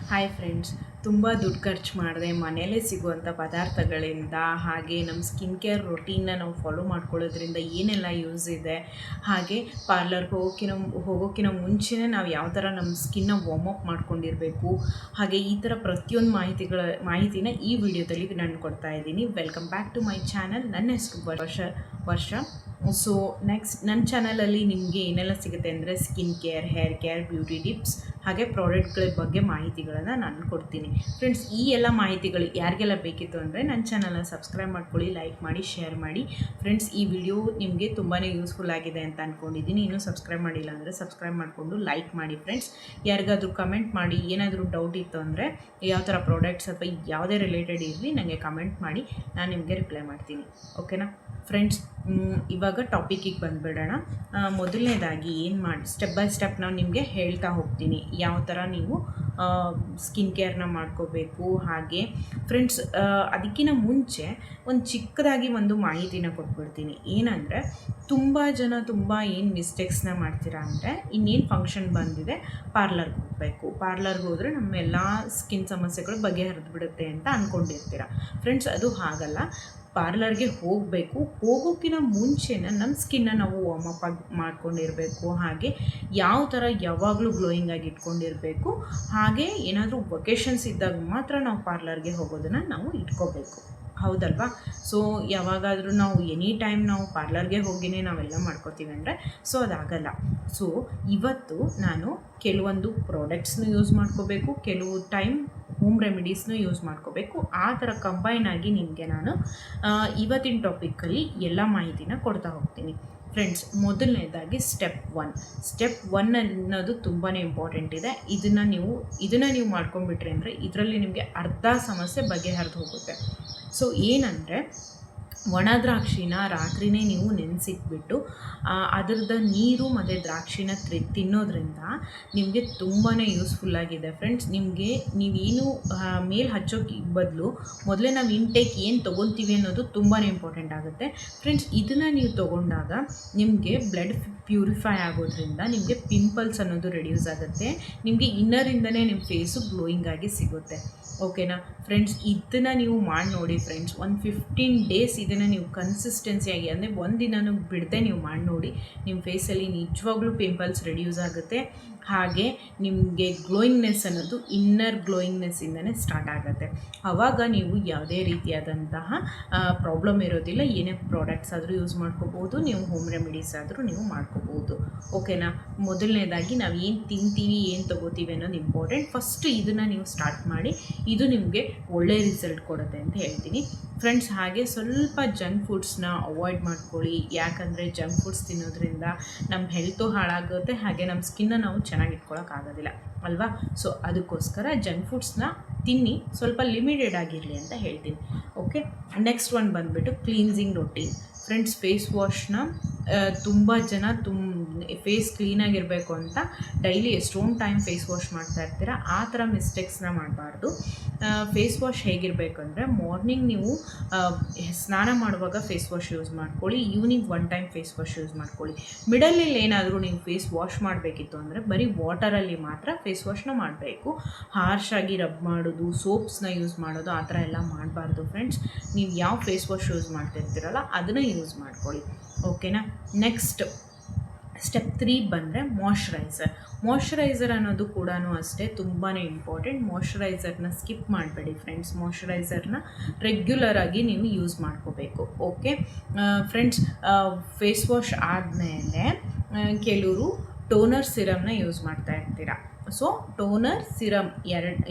Hi friends, ತುಂಬ ದುಡ್ಡು ಖರ್ಚು ಮಾಡದೆ ಮನೆಯಲ್ಲೇ ಸಿಗುವಂಥ ಪದಾರ್ಥಗಳಿಂದ ಹಾಗೆ ನಮ್ಮ ಸ್ಕಿನ್ ಕೇರ್ ರೊಟೀನ್ನ ನಾವು ಫಾಲೋ ಮಾಡ್ಕೊಳ್ಳೋದ್ರಿಂದ ಏನೆಲ್ಲ ಯೂಸ್ ಇದೆ, ಹಾಗೆ ಪಾರ್ಲರ್ಗೆ ಹೋಗೋಕ್ಕಿಂತ ಮುಂಚೆನೇ ನಾವು ಯಾವ ಥರ ನಮ್ಮ ಸ್ಕಿನ್ನ ವಾರ್ಮ್ ಅಪ್ ಮಾಡ್ಕೊಂಡಿರಬೇಕು, ಹಾಗೆ ಈ ಥರ ಪ್ರತಿಯೊಂದು ಮಾಹಿತಿನ ಈ ವಿಡಿಯೋದಲ್ಲಿ ನಾನು ಕೊಡ್ತಾ ಇದ್ದೀನಿ. Welcome back to my channel. ನನ್ನ ಹೆಸರು ವರ್ಷ. ಸೊ ನೆಕ್ಸ್ಟ್ ನನ್ನ ಚಾನಲಲ್ಲಿ ನಿಮಗೆ ಏನೆಲ್ಲ ಸಿಗುತ್ತೆ ಅಂದರೆ skin care, hair care, beauty tips ಹಾಗೆ ಪ್ರಾಡಕ್ಟ್ಗಳ ಬಗ್ಗೆ ಮಾಹಿತಿಗಳನ್ನು ನಾನು ಕೊಡ್ತೀನಿ. ಫ್ರೆಂಡ್ಸ್, ಈ ಎಲ್ಲ ಮಾಹಿತಿಗಳು ಯಾರಿಗೆಲ್ಲ ಬೇಕಿತ್ತು ಅಂದರೆ ನನ್ನ ಚಾನಲ್ನ ಸಬ್ಸ್ಕ್ರೈಬ್ ಮಾಡ್ಕೊಳ್ಳಿ, ಲೈಕ್ ಮಾಡಿ, ಶೇರ್ ಮಾಡಿ. ಫ್ರೆಂಡ್ಸ್, ಈ ವಿಡಿಯೋ ನಿಮಗೆ ತುಂಬಾ ಯೂಸ್ಫುಲ್ ಆಗಿದೆ ಅಂತ ಅಂದ್ಕೊಂಡಿದ್ದೀನಿ. ಇನ್ನೂ ಸಬ್ಸ್ಕ್ರೈಬ್ ಮಾಡಿಲ್ಲ ಅಂದರೆ ಸಬ್ಸ್ಕ್ರೈಬ್ ಮಾಡಿಕೊಂಡು ಲೈಕ್ ಮಾಡಿ. ಫ್ರೆಂಡ್ಸ್, ಯಾರಿಗಾದರೂ ಕಮೆಂಟ್ ಮಾಡಿ, ಏನಾದರೂ ಡೌಟ್ ಇತ್ತು ಅಂದರೆ ಯಾವ ಥರ ಪ್ರಾಡಕ್ಟ್ಸ್ ಅಥವಾ ಯಾವುದೇ ರಿಲೇಟೆಡ್ ಇರಲಿ ನನಗೆ ಕಮೆಂಟ್ ಮಾಡಿ, ನಾನು ನಿಮಗೆ ರಿಪ್ಲೈ ಮಾಡ್ತೀನಿ. ಓಕೆನಾ ಫ್ರೆಂಡ್ಸ್, ಇವಾಗ ಟಾಪಿಕ್ಕಿಗೆ ಬಂದುಬಿಡೋಣ. ಮೊದಲನೇದಾಗಿ ಏನು ಮಾಡಿ ಸ್ಟೆಪ್ ಬೈ ಸ್ಟೆಪ್ ನಾನು ನಿಮಗೆ ಹೇಳ್ತಾ ಹೋಗ್ತೀನಿ ಯಾವ ಥರ ನೀವು ಸ್ಕಿನ್ ಕೇರ್ನ ಮಾಡ್ಕೋಬೇಕು. ಹಾಗೆ ಫ್ರೆಂಡ್ಸ್, ಅದಕ್ಕಿಂತ ಮುಂಚೆ ಒಂದು ಚಿಕ್ಕದಾಗಿ ಒಂದು ಮಾಹಿತಿನ ಕೊಟ್ಬಿಡ್ತೀನಿ. ಏನಂದರೆ ತುಂಬ ಜನ ಏನು ಮಿಸ್ಟೇಕ್ಸ್ನ ಮಾಡ್ತೀರಾ ಅಂದರೆ, ಇನ್ನೇನು ಫಂಕ್ಷನ್ ಬಂದಿದೆ ಪಾರ್ಲರ್ಗೆ ಹೋಗಬೇಕು, ಪಾರ್ಲರ್ಗೆ ಹೋದರೆ ನಮ್ಮೆಲ್ಲ ಸ್ಕಿನ್ ಸಮಸ್ಯೆಗಳು ಬಗೆಹರಿದು ಬಿಡುತ್ತೆ ಅಂತ ಅಂದ್ಕೊಂಡಿರ್ತೀರ. ಫ್ರೆಂಡ್ಸ್, ಅದು ಹಾಗಲ್ಲ. ಪಾರ್ಲರ್ಗೆ ಹೋಗಬೇಕು, ಹೋಗೋಕ್ಕಿಂತ ಮುಂಚೆನೇ ನಮ್ಮ ಸ್ಕಿನ್ನ ನಾವು ವಾರ್ಮ್ ಅಪ್ ಆಗಿ ಮಾಡ್ಕೊಂಡಿರಬೇಕು. ಹಾಗೆ ಯಾವ ಥರ ಯಾವಾಗಲೂ ಗ್ಲೋಯಿಂಗ್ ಆಗಿ ಇಟ್ಕೊಂಡಿರಬೇಕು. ಹಾಗೆ ಏನಾದರೂ ವೊಕೇಶನ್ಸ್ ಇದ್ದಾಗ ಮಾತ್ರ ನಾವು ಪಾರ್ಲರ್ಗೆ ಹೋಗೋದನ್ನು ನಾವು ಇಟ್ಕೋಬೇಕು. ಹೌದಲ್ವಾ? ಸೊ ಯಾವಾಗಾದರೂ ನಾವು ಎನಿ ಟೈಮ್ ನಾವು ಪಾರ್ಲರ್ಗೆ ಹೋಗಿನೇ ನಾವೆಲ್ಲ ಮಾಡ್ಕೋತೀವಿ ಅಂದರೆ ಸೊ ಅದಾಗಲ್ಲ. ಸೊ ಇವತ್ತು ನಾನು ಕೆಲವೊಂದು ಪ್ರಾಡಕ್ಟ್ಸ್ನ ಯೂಸ್ ಮಾಡ್ಕೋಬೇಕು, ಕೆಲವು ಟೈಮ್ ಹೋಮ್ ರೆಮಿಡೀಸ್ನು ಯೂಸ್ ಮಾಡ್ಕೋಬೇಕು. ಆ ಥರ ಕಂಬೈನ್ ಆಗಿ ನಿಮಗೆ ನಾನು ಇವತ್ತಿನ ಟಾಪಿಕ್ಕಲ್ಲಿ ಎಲ್ಲ ಮಾಹಿತಿನ ಕೊಡ್ತಾ ಹೋಗ್ತೀನಿ. ಫ್ರೆಂಡ್ಸ್, ಮೊದಲನೇದಾಗಿ ಸ್ಟೆಪ್ ಒನ್ ಅನ್ನೋದು ತುಂಬಾ ಇಂಪಾರ್ಟೆಂಟ್ ಇದೆ. ಇದನ್ನು ನೀವು ಮಾಡ್ಕೊಂಡ್ಬಿಟ್ರಿ ಅಂದರೆ ಇದರಲ್ಲಿ ನಿಮಗೆ ಅರ್ಧ ಸಮಸ್ಯೆ ಬಗೆಹರಿದು ಹೋಗುತ್ತೆ. ಸೊ ಏನಂದರೆ, ಒಣ ದ್ರಾಕ್ಷಿನ ರಾತ್ರಿನೇ ನೀವು ನೆನೆಸಿಟ್ಬಿಟ್ಟು ಅದರದ ನೀರು ಮತ್ತು ದ್ರಾಕ್ಷಿನ ತಿನ್ನೋದ್ರಿಂದ ನಿಮಗೆ ತುಂಬಾ ಯೂಸ್ಫುಲ್ಲಾಗಿದೆ. ಫ್ರೆಂಡ್ಸ್, ನೀವೇನು ಮೇಲೆ ಹಚ್ಚೋಕ್ಕೆ ಬದಲು ಮೊದಲೇ ನಾವು ಇಂಟೇಕ್ ಏನು ತೊಗೊತೀವಿ ಅನ್ನೋದು ತುಂಬಾ ಇಂಪಾರ್ಟೆಂಟ್ ಆಗುತ್ತೆ. ಫ್ರೆಂಡ್ಸ್, ಇದನ್ನು ನೀವು ತೊಗೊಂಡಾಗ ನಿಮಗೆ ಬ್ಲಡ್ ಪ್ಯೂರಿಫೈ ಆಗೋದ್ರಿಂದ ನಿಮಗೆ ಪಿಂಪಲ್ಸ್ ಅನ್ನೋದು ರೆಡ್ಯೂಸ್ ಆಗುತ್ತೆ. ನಿಮಗೆ ಇನ್ನರಿಂದನೇ ನಿಮ್ಮ ಫೇಸು ಗ್ಲೋಯಿಂಗ್ ಆಗಿ ಸಿಗುತ್ತೆ. ಓಕೆನಾ ಫ್ರೆಂಡ್ಸ್, ಇದನ್ನು ನೀವು ಮಾಡಿ ನೋಡಿ. ಫ್ರೆಂಡ್ಸ್, ಒಂದು 15 ಡೇಸ್ ಇದನ್ನು ನೀವು ಕನ್ಸಿಸ್ಟೆನ್ಸಿಯಾಗಿ ಅಂದರೆ ಒಂದಿನೂ ಬಿಡದೆ ನೀವು ಮಾಡಿ ನೋಡಿ. ನಿಮ್ಮ ಫೇಸಲ್ಲಿ ನಿಜವಾಗ್ಲೂ ಪಿಂಪಲ್ಸ್ ರೆಡ್ಯೂಸ್ ಆಗುತ್ತೆ. ಹಾಗೆ ನಿಮಗೆ ಗ್ಲೋಯಿಂಗ್ನೆಸ್ ಅನ್ನೋದು ಇನ್ನರ್ ಗ್ಲೋಯಿಂಗ್ನೆಸ್ಸಿಂದನೇ ಸ್ಟಾರ್ಟ್ ಆಗುತ್ತೆ. ಆವಾಗ ನೀವು ಯಾವುದೇ ರೀತಿಯಾದಂತಹ ಪ್ರಾಬ್ಲಮ್ ಇರೋದಿಲ್ಲ. ಏನೇ ಪ್ರಾಡಕ್ಟ್ಸ್ ಆದರೂ ಯೂಸ್ ಮಾಡ್ಕೋಬೋದು, ನೀವು ಹೋಮ್ ರೆಮಿಡೀಸ್ ಆದರೂ ನೀವು ಮಾಡ್ಕೋಬೋದು. ಓಕೆನಾ? ಮೊದಲನೇದಾಗಿ ನಾವು ಏನು ತಿಂತೀವಿ, ಏನು ತೊಗೋತೀವಿ ಅನ್ನೋದು ಇಂಪಾರ್ಟೆಂಟ್. ಫಸ್ಟು ಇದನ್ನು ನೀವು ಸ್ಟಾರ್ಟ್ ಮಾಡಿ. ಇದು ನಿಮಗೆ ಒಳ್ಳೆಯ ರಿಸಲ್ಟ್ ಕೊಡುತ್ತೆ ಅಂತ ಹೇಳ್ತೀನಿ. ಫ್ರೆಂಡ್ಸ್, ಹಾಗೆ ಸ್ವಲ್ಪ ಜಂಕ್ ಫುಡ್ಸ್ನ ಅವಾಯ್ಡ್ ಮಾಡ್ಕೊಳ್ಳಿ. ಯಾಕಂದರೆ ಜಂಕ್ ಫುಡ್ಸ್ ತಿನ್ನೋದ್ರಿಂದ ನಮ್ಮ ಹೆಲ್ತು ಹಾಳಾಗುತ್ತೆ, ಹಾಗೆ ನಮ್ಮ ಸ್ಕಿನ್ನ ನಾವು ಚೆನ್ನಾಗಿ ಇಟ್ಕೊಳ್ಳೋಕ್ಕಾಗೋದಿಲ್ಲ ಅಲ್ವಾ? ಸೊ ಅದಕ್ಕೋಸ್ಕರ ಜಂಕ್ ಫುಡ್ಸ್ನ ತಿನ್ನಿ, ಸ್ವಲ್ಪ ಲಿಮಿಟೆಡ್ ಆಗಿರಲಿ ಅಂತ ಹೇಳ್ತೀನಿ. ಓಕೆ, ನೆಕ್ಸ್ಟ್ ಒನ್ ಬಂದುಬಿಟ್ಟು ಕ್ಲೀನ್ಸಿಂಗ್ ರೊಟೀನ್. ಫ್ರೆಂಡ್ಸ್, ಫೇಸ್ ವಾಶ್ನ ತುಂಬ ಜನ ಫೇಸ್ ಕ್ಲೀನಾಗಿರಬೇಕು ಅಂತ ಡೈಲಿ ಎಷ್ಟೊಂದು ಟೈಮ್ ಫೇಸ್ ವಾಶ್ ಮಾಡ್ತಾ ಇರ್ತೀರ. ಆ ಥರ ಮಿಸ್ಟೇಕ್ಸ್ನ ಮಾಡಬಾರ್ದು. ಫೇಸ್ ವಾಶ್ ಹೇಗಿರಬೇಕಂದ್ರೆ, ಮಾರ್ನಿಂಗ್ ನೀವು ಸ್ನಾನ ಮಾಡುವಾಗ ಫೇಸ್ ವಾಶ್ ಯೂಸ್ ಮಾಡ್ಕೊಳ್ಳಿ, evening 1 time face wash use ಮಾಡ್ಕೊಳ್ಳಿ. ಮಿಡಲಲ್ಲಿ ಏನಾದರೂ ನೀವು ಫೇಸ್ ವಾಶ್ ಮಾಡಬೇಕಿತ್ತು ಅಂದರೆ ಬರೀ ವಾಟರಲ್ಲಿ ಮಾತ್ರ ಫೇಸ್ ವಾಶ್ನ ಮಾಡಬೇಕು. ಹಾರ್ಷಾಗಿ ರಬ್ ಮಾಡೋದು, ಸೋಪ್ಸ್ನ ಯೂಸ್ ಮಾಡೋದು ಆ ಥರ ಎಲ್ಲ ಮಾಡಬಾರ್ದು. ಫ್ರೆಂಡ್ಸ್, ನೀವು ಯಾವ ಫೇಸ್ ವಾಶ್ ಯೂಸ್ ಮಾಡ್ತಿರ್ತೀರಲ್ಲ ಅದನ್ನು ಯೂಸ್ ಮಾಡ್ಕೊಳ್ಳಿ. ಓಕೆನಾ? ನೆಕ್ಸ್ಟ್ ಸ್ಟೆಪ್ 3 ಬಂದರೆ ಮಾಯ್ಶ್ಚರೈಸರ್ ಅನ್ನೋದು ಕೂಡ ಅಷ್ಟೇ ತುಂಬಾ ಇಂಪಾರ್ಟೆಂಟ್. ಮಾಯ್ಶ್ಚರೈಸರ್ನ ಸ್ಕಿಪ್ ಮಾಡಬೇಡಿ. ಫ್ರೆಂಡ್ಸ್, ಮಾಯ್ಶ್ಚರೈಸರ್ನ ರೆಗ್ಯುಲರಾಗಿ ನೀವು ಯೂಸ್ ಮಾಡ್ಕೋಬೇಕು. ಓಕೆ ಫ್ರೆಂಡ್ಸ್, ಫೇಸ್ ವಾಶ್ ಆದಮೇಲೆ ಕೆಲವರು ಟೋನರ್ ಸಿರಮ್ನ ಯೂಸ್ ಮಾಡ್ತಾ ಇರ್ತೀರ. ಸೊ ಟೋನರ್ ಸಿರಮ್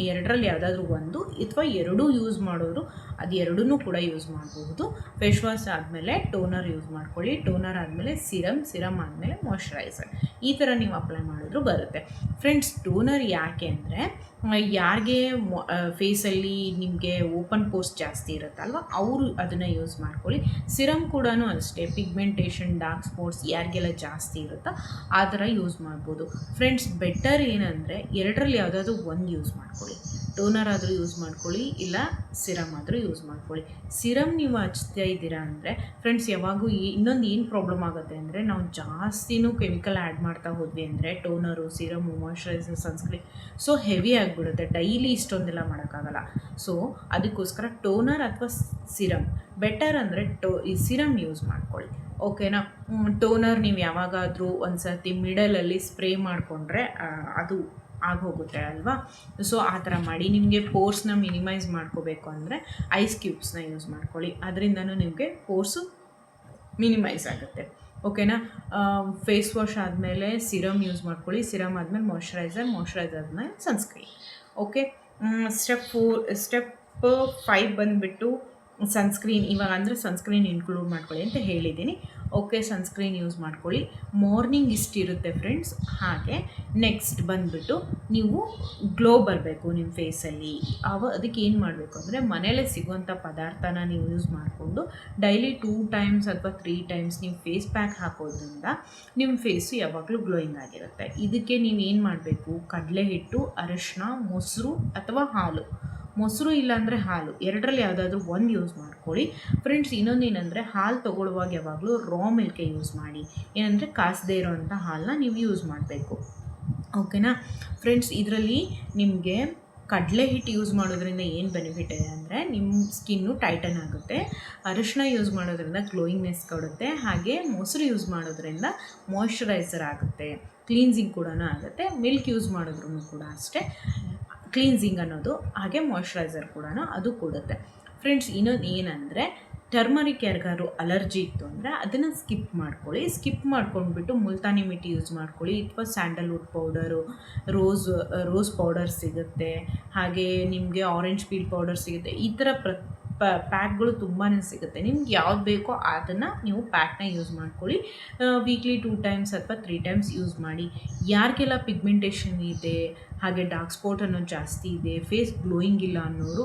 ಎರಡರಲ್ಲಿ ಯಾವುದಾದ್ರೂ ಒಂದು ಅಥವಾ ಎರಡೂ ಯೂಸ್ ಮಾಡೋರು ಅದು ಎರಡೂ ಕೂಡ ಯೂಸ್ ಮಾಡಬಹುದು. ಫೇಸ್ ವಾಶ್ ಆದಮೇಲೆ ಟೋನರ್ ಯೂಸ್ ಮಾಡ್ಕೊಳ್ಳಿ, ಟೋನರ್ ಆದಮೇಲೆ ಸಿರಮ್ ಆದಮೇಲೆ ಮಾಯ್ಶ್ಚರೈಸರ್, ಈ ಥರ ನೀವು ಅಪ್ಲೈ ಮಾಡಿದ್ರು ಬರುತ್ತೆ. ಫ್ರೆಂಡ್ಸ್, ಟೋನರ್ ಯಾಕೆ ಅಂದರೆ, ಯಾರಿಗೆ ಫೇಸಲ್ಲಿ ನಿಮಗೆ ಓಪನ್ ಪೋರ್ಸ್ ಜಾಸ್ತಿ ಇರುತ್ತಲ್ವ ಅವರು ಅದನ್ನು ಯೂಸ್ ಮಾಡ್ಕೊಳ್ಳಿ. ಸಿರಮ್ ಕೂಡ ಅಷ್ಟೇ, ಪಿಗ್ಮೆಂಟೇಷನ್, ಡಾರ್ಕ್ ಸ್ಪಾಟ್ಸ್ ಯಾರಿಗೆಲ್ಲ ಜಾಸ್ತಿ ಇರುತ್ತೋ ಆ ಥರ ಯೂಸ್ ಮಾಡ್ಬೋದು. ಫ್ರೆಂಡ್ಸ್, ಬೆಟರ್ ಏನಂದರೆ ಎರಡರಲ್ಲಿ ಯಾವುದಾದ್ರೂ ಒಂದು ಯೂಸ್ ಮಾಡ್ಕೊಳ್ಳಿ. ಟೋನರ್ ಆದರೂ ಯೂಸ್ ಮಾಡ್ಕೊಳ್ಳಿ, ಇಲ್ಲ ಸಿರಮ್ ಆದರೂ ಯೂಸ್ ಮಾಡ್ಕೊಳ್ಳಿ. ಸಿರಮ್ ನೀವು ಹಚ್ತಾ ಇದ್ದೀರಾ ಅಂದರೆ ಫ್ರೆಂಡ್ಸ್, ಯಾವಾಗೂ ಇನ್ನೊಂದು ಏನು ಪ್ರಾಬ್ಲಮ್ ಆಗುತ್ತೆ ಅಂದರೆ, ನಾವು ಜಾಸ್ತಿನೂ ಕೆಮಿಕಲ್ ಆ್ಯಡ್ ಮಾಡ್ತಾ ಹೋದ್ವಿ ಅಂದರೆ toner, serum, moisturiser, sunscreen so heavy ಆಗಿಬಿಡುತ್ತೆ. ಡೈಲಿ ಇಷ್ಟೊಂದೆಲ್ಲ ಮಾಡೋಕ್ಕಾಗಲ್ಲ. ಸೊ ಅದಕ್ಕೋಸ್ಕರ ಟೋನರ್ ಅಥವಾ ಸಿರಮ್ ಬೆಟರ್ ಅಂದರೆ ಈ ಸಿರಮ್ ಯೂಸ್ ಮಾಡ್ಕೊಳ್ಳಿ. ಓಕೆನಾ. ಟೋನರ್ ನೀವು ಯಾವಾಗಾದರೂ ಒಂದು ಸರ್ತಿ ಮಿಡಲಲ್ಲಿ ಸ್ಪ್ರೇ ಮಾಡಿಕೊಂಡ್ರೆ ಅದು ಆಗೋಗುತ್ತೆ ಅಲ್ವಾ. ಸೊ ಆ ಥರ ಮಾಡಿ. ನಿಮಗೆ ಪೋರ್ಸ್ನ ಮಿನಿಮೈಸ್ ಮಾಡ್ಕೋಬೇಕು ಅಂದರೆ ಐಸ್ ಕ್ಯೂಬ್ಸ್ನ ಯೂಸ್ ಮಾಡ್ಕೊಳ್ಳಿ. ಅದರಿಂದನೂ ನಿಮಗೆ ಪೋರ್ಸು ಮಿನಿಮೈಸ್ ಆಗುತ್ತೆ. ಓಕೆನಾ. ಫೇಸ್ ವಾಶ್ ಆದಮೇಲೆ ಸಿರಮ್ ಯೂಸ್ ಮಾಡ್ಕೊಳ್ಳಿ. ಸಿರಮ್ ಆದಮೇಲೆ ಮಾಯ್ಶ್ಚರೈಸರ್ ಆದಮೇಲೆ ಸನ್ಸ್ಕ್ರೀನ್. ಓಕೆ. ಸ್ಟೆಪ್ 5 ಬಂದುಬಿಟ್ಟು ಸನ್ಸ್ಕ್ರೀನ್. ಇವಾಗ ಅಂದರೆ ಸನ್ಸ್ಕ್ರೀನ್ ಇನ್ಕ್ಲೂಡ್ ಮಾಡ್ಕೊಳ್ಳಿ ಅಂತ ಹೇಳಿದ್ದೀನಿ. ಓಕೆ, ಸನ್ಸ್ಕ್ರೀನ್ ಯೂಸ್ ಮಾಡ್ಕೊಳ್ಳಿ. ಮಾರ್ನಿಂಗ್ ಇಷ್ಟಿರುತ್ತೆ ಫ್ರೆಂಡ್ಸ್. ಹಾಗೆ ನೆಕ್ಸ್ಟ್ ಬಂದುಬಿಟ್ಟು ನೀವು ಗ್ಲೋ ಬರಬೇಕು ನಿಮ್ಮ ಫೇಸಲ್ಲಿ. ಅದಕ್ಕೆ ಏನು ಮಾಡಬೇಕು ಅಂದರೆ, ಮನೇಲೇ ಸಿಗುವಂಥ ಪದಾರ್ಥನ ನೀವು ಯೂಸ್ ಮಾಡಿಕೊಂಡು ಡೈಲಿ 2 ಟೈಮ್ಸ್ ಅಥವಾ 3 ಟೈಮ್ಸ್ ನೀವು ಫೇಸ್ ಪ್ಯಾಕ್ ಹಾಕೋದ್ರಿಂದ ನಿಮ್ಮ ಫೇಸು ಯಾವಾಗಲೂ ಗ್ಲೋಯಿಂಗ್ ಆಗಿರುತ್ತೆ. ಇದಕ್ಕೆ ನೀವು ಏನು ಮಾಡಬೇಕು, ಕಡಲೆ ಹಿಟ್ಟು, ಅರಿಶಿನ, ಮೊಸರು ಅಥವಾ ಹಾಲು. ಮೊಸರು ಇಲ್ಲಾಂದರೆ ಹಾಲು, ಎರಡರಲ್ಲಿ ಯಾವುದಾದ್ರೂ ಒಂದು ಯೂಸ್ ಮಾಡ್ಕೊಳ್ಳಿ ಫ್ರೆಂಡ್ಸ್. ಇನ್ನೊಂದೇನೆಂದರೆ, ಹಾಲು ತೊಗೊಳ್ಳುವಾಗ ಯಾವಾಗಲೂ ರಾ ಮಿಲ್ಕೆ ಯೂಸ್ ಮಾಡಿ. ಏನಂದರೆ ಕಾಸದೇ ಇರೋವಂಥ ಹಾಲನ್ನ ನೀವು ಯೂಸ್ ಮಾಡಬೇಕು. ಓಕೆನಾ ಫ್ರೆಂಡ್ಸ್. ಇದರಲ್ಲಿ ನಿಮಗೆ ಕಡಲೆ ಹಿಟ್ಟು ಯೂಸ್ ಮಾಡೋದ್ರಿಂದ ಏನು ಬೆನಿಫಿಟ್ ಇದೆ ಅಂದರೆ, ನಿಮ್ಮ ಸ್ಕಿನ್ನು ಟೈಟನ್ ಆಗುತ್ತೆ. ಅರಿಶಿನ ಯೂಸ್ ಮಾಡೋದ್ರಿಂದ ಗ್ಲೋಯಿಂಗ್ನೆಸ್ ಕೊಡುತ್ತೆ. ಹಾಗೆ ಮೊಸರು ಯೂಸ್ ಮಾಡೋದ್ರಿಂದ ಮಾಯ್ಶ್ಚರೈಸರ್ ಆಗುತ್ತೆ, ಕ್ಲೀನ್ಸಿಂಗ್ ಕೂಡ ಆಗುತ್ತೆ. ಮಿಲ್ಕ್ ಯೂಸ್ ಮಾಡಿದ್ರೂ ಕೂಡ ಅಷ್ಟೇ, ಕ್ಲೀನ್ಸಿಂಗ್ ಅನ್ನೋದು, ಹಾಗೆ ಮಾಯ್ಶ್ಚರೈಸರ್ ಕೂಡ ಅದು ಕೊಡುತ್ತೆ ಫ್ರೆಂಡ್ಸ್. ಇನ್ನೊಂದು ಏನಂದರೆ, ಟರ್ಮರಿಕ್ ಯಾರಿಗಾದ್ರು ಅಲರ್ಜಿ ಇತ್ತು ಅಂದರೆ ಅದನ್ನು ಸ್ಕಿಪ್ ಮಾಡ್ಕೊಳ್ಳಿ. ಸ್ಕಿಪ್ ಮಾಡ್ಕೊಂಡ್ಬಿಟ್ಟು ಮುಲ್ತಾನಿ ಮಿಟ್ಟಿ ಯೂಸ್ ಮಾಡ್ಕೊಳ್ಳಿ, ಅಥವಾ ಸ್ಯಾಂಡಲ್ವುಡ್ ಪೌಡರು, ರೋಸ್ ಪೌಡರ್ ಸಿಗುತ್ತೆ. ಹಾಗೆ ನಿಮಗೆ ಆರೆಂಜ್ ಪೀಲ್ ಪೌಡರ್ ಸಿಗುತ್ತೆ. ಈ ಥರ ಪ್ಯಾಕ್ಗಳು ತುಂಬಾ ಸಿಗುತ್ತೆ. ನಿಮ್ಗೆ ಯಾವ್ದು ಬೇಕೋ ಅದನ್ನು ನೀವು ಪ್ಯಾಕ್ನ ಯೂಸ್ ಮಾಡ್ಕೊಳ್ಳಿ. ವೀಕ್ಲಿ 2 ಟೈಮ್ಸ್ ಅಥವಾ 3 ಟೈಮ್ಸ್ ಯೂಸ್ ಮಾಡಿ. ಯಾರಿಗೆಲ್ಲ ಪಿಗ್ಮೆಂಟೇಷನ್ ಇದೆ, ಹಾಗೆ ಡಾರ್ಕ್ ಸ್ಪಾಟ್ ಅನ್ನೋದು ಜಾಸ್ತಿ ಇದೆ, ಫೇಸ್ ಗ್ಲೋಯಿಂಗ್ ಇಲ್ಲ ಅನ್ನೋರು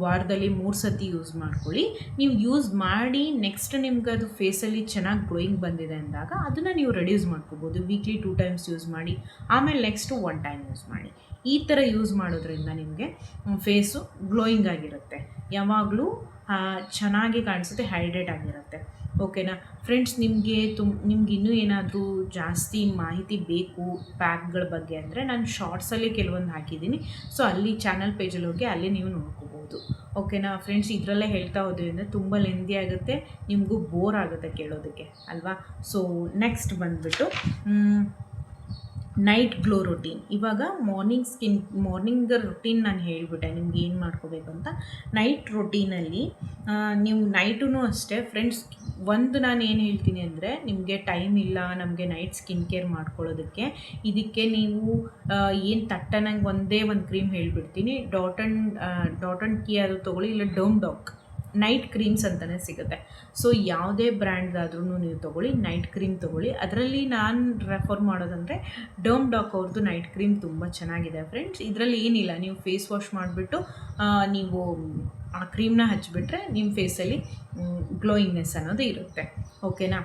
ವಾರದಲ್ಲಿ 3 ಸತಿ ಯೂಸ್ ಮಾಡ್ಕೊಳ್ಳಿ. ನೀವು ಯೂಸ್ ಮಾಡಿ ನೆಕ್ಸ್ಟ್ ನಿಮ್ಗೆ ಅದು ಫೇಸಲ್ಲಿ ಚೆನ್ನಾಗಿ ಗ್ಲೋಯಿಂಗ್ ಬಂದಿದೆ ಅಂದಾಗ ಅದನ್ನು ನೀವು ರೆಡ್ಯೂಸ್ ಮಾಡ್ಕೋಬೋದು. ವೀಕ್ಲಿ 2 ಟೈಮ್ಸ್ ಯೂಸ್ ಮಾಡಿ, ಆಮೇಲೆ ನೆಕ್ಸ್ಟು 1 ಟೈಮ್ ಯೂಸ್ ಮಾಡಿ. ಈ ಥರ ಯೂಸ್ ಮಾಡೋದ್ರಿಂದ ನಿಮಗೆ ಫೇಸು ಗ್ಲೋಯಿಂಗ್ ಆಗಿರುತ್ತೆ, ಯಾವಾಗಲೂ ಚೆನ್ನಾಗಿ ಕಾಣಿಸುತ್ತೆ, ಹೈಡ್ರೇಟ್ ಆಗಿರುತ್ತೆ. ಓಕೆನಾ ಫ್ರೆಂಡ್ಸ್. ನಿಮಗೆ ಇನ್ನೂ ಏನಾದರೂ ಜಾಸ್ತಿ ಮಾಹಿತಿ ಬೇಕು ಪ್ಯಾಕ್ಗಳ ಬಗ್ಗೆ ಅಂದರೆ, ನಾನು ಶಾರ್ಟ್ಸಲ್ಲಿ ಕೆಲವೊಂದು ಹಾಕಿದ್ದೀನಿ. ಸೊ ಅಲ್ಲಿ ಚಾನಲ್ ಪೇಜಲ್ಲಿ ಹೋಗಿ ಅಲ್ಲಿ ನೀವು ನೋಡ್ಕೋಬೋದು. ಓಕೆನಾ ಫ್ರೆಂಡ್ಸ್. ಇದರಲ್ಲೇ ಹೇಳ್ತಾ ಹೋದ್ರಿಂದ ತುಂಬ ಲೆಂದಿ ಆಗುತ್ತೆ, ನಿಮಗೂ ಬೋರ್ ಆಗುತ್ತೆ ಕೇಳೋದಕ್ಕೆ ಅಲ್ವಾ. ಸೊ ನೆಕ್ಸ್ಟ್ ಬಂದುಬಿಟ್ಟು ನೈಟ್ ಗ್ಲೋ ರೊಟೀನ್. ಇವಾಗ ಮಾರ್ನಿಂಗ್ ರೊಟೀನ್ ನಾನು ಹೇಳಿಬಿಟ್ಟೆ ನಿಮ್ಗೆ ಏನು ಮಾಡ್ಕೋಬೇಕು ಅಂತ. ನೈಟ್ ರೊಟೀನಲ್ಲಿ ನೀವು ನೈಟೂ ಅಷ್ಟೇ ಫ್ರೆಂಡ್ಸ್. ಒಂದು ನಾನು ಏನು ಹೇಳ್ತೀನಿ ಅಂದರೆ, ನಿಮಗೆ ಟೈಮ್ ಇಲ್ಲ ನಮಗೆ ನೈಟ್ ಸ್ಕಿನ್ ಕೇರ್ ಮಾಡ್ಕೊಳ್ಳೋದಕ್ಕೆ, ಇದಕ್ಕೆ ನೀವು ಏನು ತಟ್ಟನಂಗೆ ಒಂದೇ ಒಂದು ಕ್ರೀಮ್ ಹೇಳಿಬಿಡ್ತೀನಿ. ಡಾಟ್ ಆ್ಯಂಡ್ ಕೀ ಅದು ತೊಗೊಳ್ಳಿ, ಇಲ್ಲ ಡೋಮ್ ನೈಟ್ ಕ್ರೀಮ್ಸ್ ಅಂತಲೇ ಸಿಗುತ್ತೆ. ಸೊ ಯಾವುದೇ ಬ್ರ್ಯಾಂಡ್ದಾದ್ರೂ ನೀವು ತೊಗೊಳ್ಳಿ, ನೈಟ್ ಕ್ರೀಮ್ ತೊಗೊಳ್ಳಿ. ಅದರಲ್ಲಿ ನಾನು ರೆಫರ್ ಮಾಡೋದಂದರೆ ಡೋಮ್ ಅವ್ರದ್ದು ನೈಟ್ ಕ್ರೀಮ್ ತುಂಬ ಚೆನ್ನಾಗಿದೆ ಫ್ರೆಂಡ್ಸ್. ಇದರಲ್ಲಿ ಏನಿಲ್ಲ, ನೀವು ಫೇಸ್ ವಾಶ್ ಮಾಡಿಬಿಟ್ಟು ನೀವು ಆ ಕ್ರೀಮ್ನ ಹಚ್ಚಿಬಿಟ್ರೆ ನಿಮ್ಮ ಫೇಸಲ್ಲಿ ಗ್ಲೋಯಿಂಗ್ನೆಸ್ ಅನ್ನೋದು ಇರುತ್ತೆ. ಓಕೆನಾ.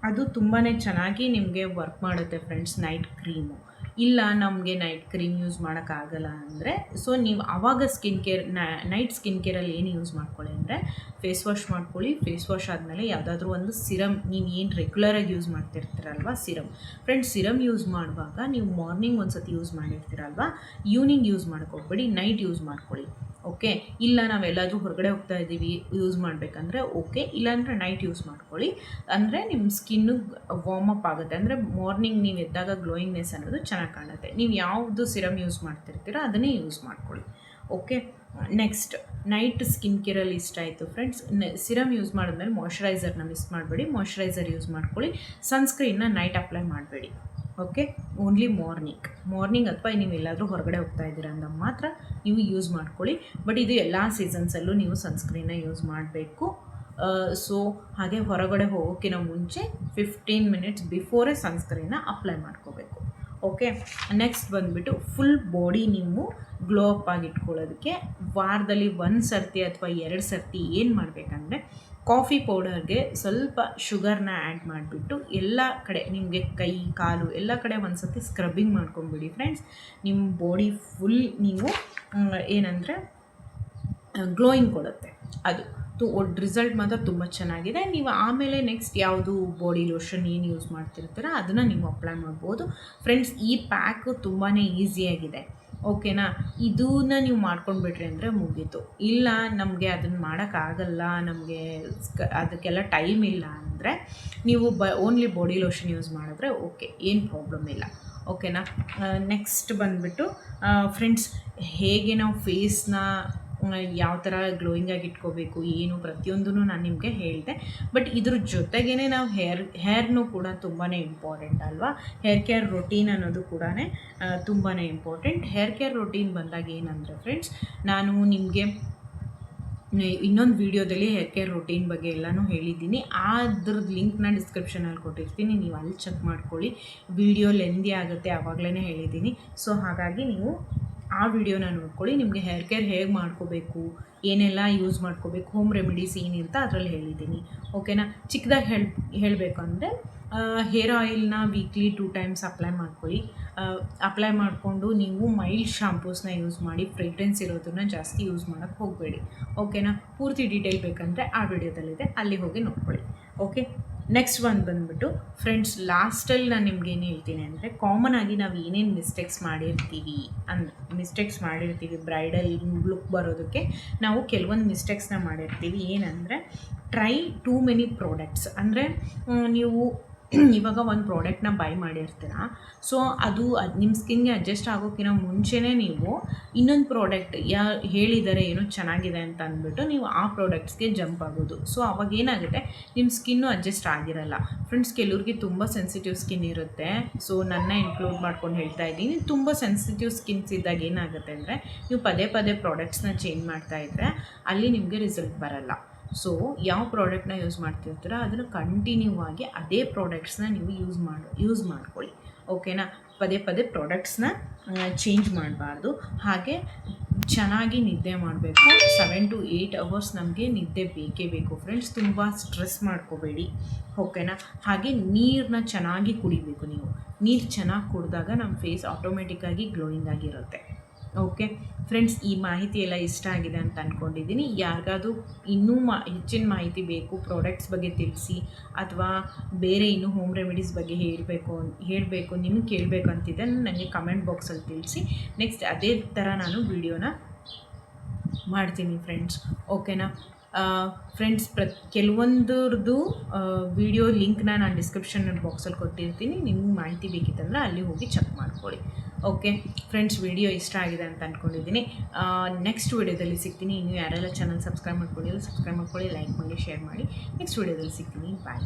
ಅದು ತುಂಬಾ ಚೆನ್ನಾಗಿ ನಿಮಗೆ ವರ್ಕ್ ಮಾಡುತ್ತೆ ಫ್ರೆಂಡ್ಸ್ ನೈಟ್ ಕ್ರೀಮು. ಇಲ್ಲ ನಮಗೆ ನೈಟ್ ಕ್ರೀಮ್ ಯೂಸ್ ಮಾಡೋಕ್ಕಾಗಲ್ಲ ಅಂದರೆ, ಸೊ ನೀವು ಆವಾಗ ನೈಟ್ ಸ್ಕಿನ್ ಕೇರಲ್ಲಿ ಏನು ಯೂಸ್ ಮಾಡ್ಕೊಳ್ಳಿ ಅಂದರೆ, ಫೇಸ್ ವಾಶ್ ಮಾಡ್ಕೊಳ್ಳಿ. ಫೇಸ್ ವಾಶ್ ಆದಮೇಲೆ ಯಾವುದಾದ್ರೂ ಒಂದು ಸಿರಮ್, ನೀವು ಏನು ರೆಗ್ಯುಲರಾಗಿ ಯೂಸ್ ಮಾಡ್ತಿರ್ತೀರಲ್ವ ಸಿರಮ್ ಫ್ರೆಂಡ್ಸ್. ಸಿರಮ್ ಯೂಸ್ ಮಾಡುವಾಗ ನೀವು ಮಾರ್ನಿಂಗ್ ಒಂದು ಸತಿ ಯೂಸ್ ಮಾಡಿರ್ತೀರಲ್ವ, ಈವ್ನಿಂಗ್ ಯೂಸ್ ಮಾಡೋಕ್ಕೋಗ್ಬೇಡಿ, ನೈಟ್ ಯೂಸ್ ಮಾಡ್ಕೊಳ್ಳಿ. ಓಕೆ. ಇಲ್ಲ ನಾವೆಲ್ಲಾದರೂ ಹೊರಗಡೆ ಹೋಗ್ತಾ ಇದ್ದೀವಿ ಯೂಸ್ ಮಾಡಬೇಕಂದ್ರೆ ಓಕೆ, ಇಲ್ಲಾಂದರೆ ನೈಟ್ ಯೂಸ್ ಮಾಡ್ಕೊಳ್ಳಿ. ಅಂದರೆ ನಿಮ್ಮ ಸ್ಕಿನ್ನು ವಾರ್ಮಪ್ ಆಗುತ್ತೆ, ಅಂದರೆ ಮಾರ್ನಿಂಗ್ ನೀವು ಎದ್ದಾಗ ಗ್ಲೋಯಿಂಗ್ನೆಸ್ ಅನ್ನೋದು ಚೆನ್ನಾಗಿ ಕಾಣುತ್ತೆ. ನೀವು ಯಾವುದು ಸಿರಮ್ ಯೂಸ್ ಮಾಡ್ತಿರ್ತೀರೋ ಅದನ್ನೇ ಯೂಸ್ ಮಾಡ್ಕೊಳ್ಳಿ. ಓಕೆ. ನೆಕ್ಸ್ಟ್ ನೈಟ್ ಸ್ಕಿನ್ ಕೇರಲ್ಲಿ ಇಷ್ಟ ಆಯಿತು ಫ್ರೆಂಡ್ಸ್. ಸಿರಮ್ ಯೂಸ್ ಮಾಡಿದ್ಮೇಲೆ ಮಾಯ್ಶ್ಚರೈಸರ್ನ ಮಿಸ್ ಮಾಡಬೇಡಿ, ಮಾಯ್ಶ್ಚರೈಸರ್ ಯೂಸ್ ಮಾಡ್ಕೊಳ್ಳಿ. ಸನ್ಸ್ಕ್ರೀನ್ನ ನೈಟ್ ಅಪ್ಲೈ ಮಾಡಬೇಡಿ. ಓಕೆ. ಓನ್ಲಿ ಮಾರ್ನಿಂಗ್ ಅಥವಾ ನೀವು ಎಲ್ಲಾದರೂ ಹೊರಗಡೆ ಹೋಗ್ತಾ ಇದ್ದೀರಾ ಅಂದಾಗ ಮಾತ್ರ ನೀವು ಯೂಸ್ ಮಾಡ್ಕೊಳ್ಳಿ. ಬಟ್ ಇದು ಎಲ್ಲ ಸೀಸನ್ಸಲ್ಲೂ ನೀವು ಸನ್ಸ್ಕ್ರೀನ್ನ ಯೂಸ್ ಮಾಡಬೇಕು. ಸೊ ಹಾಗೆ ಹೊರಗಡೆ ಹೋಗೋಕ್ಕಿಂತ ಮುಂಚೆ 15 ಮಿನಿಟ್ಸ್ ಬಿಫೋರೇ ಸನ್ಸ್ಕ್ರೀನ್ನ ಅಪ್ಲೈ ಮಾಡ್ಕೋಬೇಕು. ಓಕೆ. ನೆಕ್ಸ್ಟ್ ಬಂದುಬಿಟ್ಟು ಫುಲ್ ಬಾಡಿ ನೀವು ಗ್ಲೋ ಅಪ್ ಆಗಿ ಇಟ್ಕೊಳ್ಳೋದಕ್ಕೆ ವಾರದಲ್ಲಿ 1 ಸರ್ತಿ ಅಥವಾ 2 ಸರ್ತಿ ಏನು ಮಾಡಬೇಕಂದ್ರೆ, ಕಾಫಿ ಪೌಡರ್ಗೆ ಸ್ವಲ್ಪ ಶುಗರ್ನ ಆ್ಯಡ್ ಮಾಡಿಬಿಟ್ಟು ಎಲ್ಲ ಕಡೆ ನಿಮಗೆ ಕೈ ಕಾಲು ಎಲ್ಲ ಕಡೆ ಒಂದು ಸರ್ತಿ ಸ್ಕ್ರಬ್ಬಿಂಗ್ ಮಾಡ್ಕೊಂಬಿಡಿ ಫ್ರೆಂಡ್ಸ್. ನಿಮ್ಮ ಬಾಡಿ ಫುಲ್ ನೀವು ಏನಂದರೆ ಗ್ಲೋಯಿಂಗ್ ಕೊಡುತ್ತೆ ಅದು. ರಿಸಲ್ಟ್ ಮಾತ್ರ ತುಂಬ ಚೆನ್ನಾಗಿದೆ. ನೀವು ಆಮೇಲೆ ನೆಕ್ಸ್ಟ್ ಯಾವುದು ಬಾಡಿ ಲೋಷನ್ ಏನು ಯೂಸ್ ಮಾಡ್ತಿರ್ತೀರ ಅದನ್ನು ನೀವು ಅಪ್ಲೈ ಮಾಡ್ಬೋದು ಫ್ರೆಂಡ್ಸ್. ಈ ಪ್ಯಾಕು ತುಂಬಾ ಈಸಿಯಾಗಿದೆ, ಓಕೆನಾ. ಇದನ್ನ ನೀವು ಮಾಡ್ಕೊಂಡ್ಬಿಟ್ರಿ ಅಂದರೆ ಮುಗೀತು. ಇಲ್ಲ ನಮಗೆ ಅದನ್ನು ಮಾಡೋಕ್ಕಾಗಲ್ಲ, ನಮಗೆ ಅದಕ್ಕೆಲ್ಲ ಟೈಮ್ ಇಲ್ಲ ಅಂದರೆ ನೀವು ಓನ್ಲಿ ಬಾಡಿ ಲೋಷನ್ ಯೂಸ್ ಮಾಡಿದ್ರೆ ಓಕೆ, ಏನು ಪ್ರಾಬ್ಲಮ್ ಇಲ್ಲ, ಓಕೆನಾ. ನೆಕ್ಸ್ಟ್ ಬಂದುಬಿಟ್ಟು ಫ್ರೆಂಡ್ಸ್, ಹೇಗೆ ನಾವು ಫೇಸ್ನ ಯಾವ ಥರ ಗ್ಲೋಯಿಂಗಾಗಿ ಇಟ್ಕೋಬೇಕು ಏನು ಪ್ರತಿಯೊಂದೂ ನಾನು ನಿಮಗೆ ಹೇಳಿದೆ. ಬಟ್ ಇದ್ರ ಜೊತೆಗೇ ನಾವು ಹೇರ್ನೂ ಕೂಡ ತುಂಬಾ ಇಂಪಾರ್ಟೆಂಟ್ ಅಲ್ವಾ. ಹೇರ್ ಕೇರ್ ರೊಟೀನ್ ಅನ್ನೋದು ಕೂಡ ತುಂಬಾ ಇಂಪಾರ್ಟೆಂಟ್. ಹೇರ್ ಕೇರ್ ರೊಟೀನ್ ಬಂದಾಗ ಏನಂದರೆ ಫ್ರೆಂಡ್ಸ್, ನಾನು ನಿಮಗೆ ಇನ್ನೊಂದು ವೀಡಿಯೋದಲ್ಲಿ ಹೇರ್ ಕೇರ್ ರೊಟೀನ್ ಬಗ್ಗೆ ಎಲ್ಲನೂ ಹೇಳಿದ್ದೀನಿ. ಅದ್ರದ್ದು ಲಿಂಕ್ನ ಡಿಸ್ಕ್ರಿಪ್ಷನಲ್ಲಿ ಕೊಟ್ಟಿರ್ತೀನಿ, ನೀವು ಅಲ್ಲಿ ಚೆಕ್ ಮಾಡ್ಕೊಳ್ಳಿ. ವಿಡಿಯೋ ಲೆಂದಿ ಆಗುತ್ತೆ, ಆವಾಗಲೇ ಹೇಳಿದ್ದೀನಿ. ಸೊ ಹಾಗಾಗಿ ನೀವು ಆ ವಿಡಿಯೋನ ನೋಡ್ಕೊಳ್ಳಿ. ನಿಮಗೆ ಹೇರ್ ಕೇರ್ ಹೇಗೆ ಮಾಡ್ಕೋಬೇಕು, ಏನೆಲ್ಲ ಯೂಸ್ ಮಾಡ್ಕೋಬೇಕು, ಹೋಮ್ ರೆಮಿಡೀಸ್ ಏನಿಂತ ಅದರಲ್ಲಿ ಹೇಳಿದ್ದೀನಿ, ಓಕೆನಾ. ಚಿಕ್ಕದಾಗಿ ಹೇಳಬೇಕು ಅಂದರೆ ಹೇರ್ ಆಯಿಲ್ನ ವೀಕ್ಲಿ 2 ಟೈಮ್ಸ್ ಅಪ್ಲೈ ಮಾಡ್ಕೊಳ್ಳಿ. ಅಪ್ಲೈ ಮಾಡಿಕೊಂಡು ನೀವು ಮೈಲ್ಡ್ ಶಾಂಪೂಸ್ನ ಯೂಸ್ ಮಾಡಿ, ಫ್ರೇಗ್ರೆನ್ಸ್ ಇರೋದನ್ನ ಜಾಸ್ತಿ ಯೂಸ್ ಮಾಡೋಕ್ಕೆ ಹೋಗಬೇಡಿ, ಓಕೆನಾ. ಪೂರ್ತಿ ಡೀಟೇಲ್ ಬೇಕಂದರೆ ಆ ವಿಡಿಯೋದಲ್ಲಿದೆ, ಅಲ್ಲಿ ಹೋಗಿ ನೋಡ್ಕೊಳ್ಳಿ, ಓಕೆ. ನೆಕ್ಸ್ಟ್ ಒಂದು ಬಂದುಬಿಟ್ಟು ಫ್ರೆಂಡ್ಸ್, ಲಾಸ್ಟಲ್ಲಿ ನಾನು ನಿಮ್ಗೆ ಏನು ಹೇಳ್ತೀನಿ ಅಂದರೆ, ಕಾಮನ್ ಆಗಿ ನಾವು ಏನೇನು ಮಿಸ್ಟೇಕ್ಸ್ ಮಾಡಿರ್ತೀವಿ ಬ್ರೈಡಲ್ ಲುಕ್ ಬರೋದಕ್ಕೆ ನಾವು ಕೆಲವೊಂದು ಮಿಸ್ಟೇಕ್ಸ್ನ ಮಾಡಿರ್ತೀವಿ. ಏನಂದರೆ ಟ್ರೈ ಟೂ ಮೆನಿ ಪ್ರಾಡಕ್ಟ್ಸ್. ಅಂದರೆ ನೀವು ಇವಾಗ ಒಂದು ಪ್ರಾಡಕ್ಟ್ನ ಬೈ ಮಾಡಿರ್ತೀರ, ಸೊ ಅದು ನಿಮ್ಮ ಸ್ಕಿನ್ಗೆ ಅಡ್ಜಸ್ಟ್ ಆಗೋಕ್ಕಿಂತ ಮುಂಚೆನೇ ನೀವು ಇನ್ನೊಂದು ಪ್ರಾಡಕ್ಟ್ ಹೇಳಿದ್ದಾರೆ ಏನೋ ಚೆನ್ನಾಗಿದೆ ಅಂತ ಅಂದ್ಬಿಟ್ಟು ನೀವು ಆ ಪ್ರಾಡಕ್ಟ್ಸ್ಗೆ ಜಂಪ್ ಆಗೋದು. ಸೊ ಅವಾಗ ಏನಾಗುತ್ತೆ, ನಿಮ್ಮ ಸ್ಕಿನ್ನು ಅಡ್ಜಸ್ಟ್ ಆಗಿರಲ್ಲ ಫ್ರೆಂಡ್ಸ್. ಕೆಲವ್ರಿಗೆ ತುಂಬ ಸೆನ್ಸಿಟಿವ್ ಸ್ಕಿನ್ ಇರುತ್ತೆ, ಸೊ ನನ್ನ ಇನ್ಕ್ಲೂಡ್ ಮಾಡ್ಕೊಂಡು ಹೇಳ್ತಾ ಇದ್ದೀನಿ. ತುಂಬ ಸೆನ್ಸಿಟಿವ್ ಸ್ಕಿನ್ಸ್ ಇದ್ದಾಗ ಏನಾಗುತ್ತೆ ಅಂದರೆ, ನೀವು ಪದೇ ಪದೇ ಪ್ರಾಡಕ್ಟ್ಸ್ನ ಚೇಂಜ್ ಮಾಡ್ತಾಯಿದ್ರೆ ಅಲ್ಲಿ ನಿಮಗೆ ರಿಸಲ್ಟ್ ಬರಲ್ಲ. ಸೊ ಯಾವ ಪ್ರಾಡಕ್ಟ್ನ ಯೂಸ್ ಮಾಡ್ತಿರ್ತೀರ ಅದನ್ನು ಕಂಟಿನ್ಯೂ ಆಗಿ ಅದೇ ಪ್ರಾಡಕ್ಟ್ಸ್ನ ನೀವು ಯೂಸ್ ಮಾಡ್ಕೊಳ್ಳಿ, ಓಕೆನಾ. ಪದೇ ಪದೇ ಪ್ರಾಡಕ್ಟ್ಸ್ನ ಚೇಂಜ್ ಮಾಡಬಾರ್ದು. ಹಾಗೆ ಚೆನ್ನಾಗಿ ನಿದ್ದೆ ಮಾಡಬೇಕು. 7 to 8 hours ನಮಗೆ ನಿದ್ದೆ ಬೇಕೇ ಬೇಕು ಫ್ರೆಂಡ್ಸ್. ತುಂಬ ಸ್ಟ್ರೆಸ್ ಮಾಡ್ಕೋಬೇಡಿ, ಓಕೆನಾ. ಹಾಗೆ ನೀರನ್ನ ಚೆನ್ನಾಗಿ ಕುಡಿಬೇಕು. ನೀವು ನೀರು ಚೆನ್ನಾಗಿ ಕುಡಿದಾಗ ನಮ್ಮ ಫೇಸ್ ಆಟೋಮೆಟಿಕ್ಕಾಗಿ ಗ್ಲೋಯಿಂಗ್ ಆಗಿರುತ್ತೆ, ಓಕೆ ಫ್ರೆಂಡ್ಸ್. ಈ ಮಾಹಿತಿ ಎಲ್ಲ ಇಷ್ಟ ಆಗಿದೆ ಅಂತ ಅಂದ್ಕೊಂಡಿದ್ದೀನಿ. ಯಾರಿಗಾದ್ರೂ ಇನ್ನೂ ಹೆಚ್ಚಿನ ಮಾಹಿತಿ ಬೇಕು, ಪ್ರಾಡಕ್ಟ್ಸ್ ಬಗ್ಗೆ ತಿಳಿಸಿ, ಅಥವಾ ಬೇರೆ ಇನ್ನೂ ಹೋಮ್ ರೆಮಿಡೀಸ್ ಬಗ್ಗೆ ಹೇಳಬೇಕು ನಿಮಗೆ ಕೇಳಬೇಕು ಅಂತಿದೆ, ನನಗೆ ಕಮೆಂಟ್ ಬಾಕ್ಸಲ್ಲಿ ತಿಳಿಸಿ. ನೆಕ್ಸ್ಟ್ ಅದೇ ಥರ ನಾನು ವಿಡಿಯೋನ ಮಾಡ್ತೀನಿ ಫ್ರೆಂಡ್ಸ್, ಓಕೆನಾ. ಫ್ರೆಂಡ್ಸ್, ಕೆಲವೊಂದ್ರದ್ದು ವಿಡಿಯೋ ಲಿಂಕ್ನ ನಾನು ಡಿಸ್ಕ್ರಿಪ್ಷನ್ ಬಾಕ್ಸಲ್ಲಿ ಕೊಟ್ಟಿರ್ತೀನಿ. ನಿಮ್ಗೆ ಮಾಹಿತಿ ಬೇಕಿತ್ತಂದರೆ ಅಲ್ಲಿ ಹೋಗಿ ಚೆಕ್ ಮಾಡ್ಕೊಳ್ಳಿ, ಓಕೆ ಫ್ರೆಂಡ್ಸ್. ವಿಡಿಯೋ ಇಷ್ಟ ಆಗಿದೆ ಅಂತ ಅಂದ್ಕೊಂಡಿದ್ದೀನಿ. ನೆಕ್ಸ್ಟ್ ವಿಡಿಯೋದಲ್ಲಿ ಸಿಗ್ತೀನಿ. ಇನ್ನು ಯಾರೆಲ್ಲ ಚಾನಲ್ ಸಬ್ಸ್ಕ್ರೈಬ್ ಮಾಡ್ಕೊಂಡಿರೋ ಸಬ್ಸ್ಕ್ರೈಬ್ ಮಾಡ್ಕೊಳ್ಳಿ, ಲೈಕ್ ಮಾಡಿ, ಶೇರ್ ಮಾಡಿ. ನೆಕ್ಸ್ಟ್ ವಿಡಿಯೋದಲ್ಲಿ ಸಿಗ್ತೀನಿ. ಬಾಯ್.